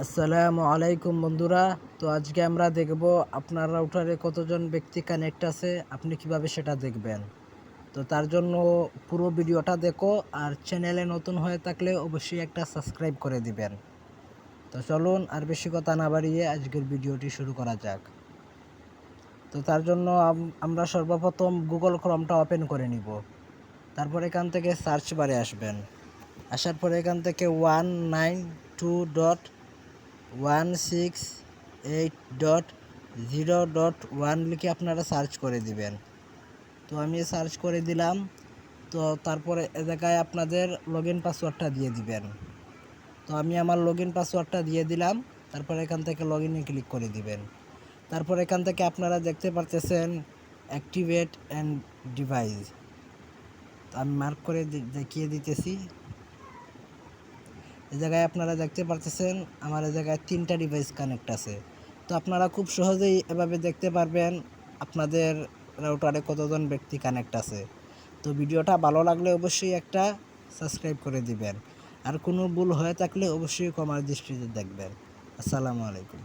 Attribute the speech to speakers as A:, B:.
A: আসসালামু আলাইকুম বন্ধুরা। তো আজকে আমরা দেখব আপনার রাউটারে কতজন ব্যক্তি কানেক্ট আছে, আপনি কিভাবে সেটা দেখবেন। তো তার জন্য পুরো ভিডিওটা দেখো, আর চ্যানেলে নতুন হয়ে থাকলে অবশ্যই একটা সাবস্ক্রাইব করে দিবেন। তো চলুন আর বেশি কথা না বাড়িয়ে আজকের ভিডিওটি শুরু করা যাক। তো তার জন্য আমরা সর্বপ্রথম গুগল ক্রোমটা ওপেন করে নিব। তারপর এখান থেকে সার্চ বারে আসবেন। আসার পরে এখান থেকে 192.168.0.1 লিখে আপনারা সার্চ করে দিবেন। তো আমি সার্চ করে দিলাম। তো তারপরে এ জায়গায় আপনাদের লগইন পাসওয়ার্ডটা দিয়ে দিবেন। তো আমি আমার লগইন পাসওয়ার্ডটা দিয়ে দিলাম। তারপর এখান থেকে লগইনে ক্লিক করে দিবেন। তারপর এখান থেকে আপনারা দেখতে পারতেছেন অ্যাক্টিভেট অ্যান্ড ডিভাইস। আমি মার্ক করে দেখিয়ে দিতেছি। এই জায়গায় আপনারা দেখতে পারতেছেন আমার এই জায়গায় 3টা ডিভাইস কানেক্ট আছে। তো আপনারা খুব সহজেই এভাবে দেখতে পারবেন আপনাদের রাউটারে কতজন ব্যক্তি কানেক্ট আছে। তো ভিডিওটা ভালো লাগলে অবশ্যই একটা সাবস্ক্রাইব করে দিবেন, আর কোনো ভুল হয়ে থাকলে অবশ্যই ক্ষমার দৃষ্টিতে দেখবেন। আসসালামু আলাইকুম।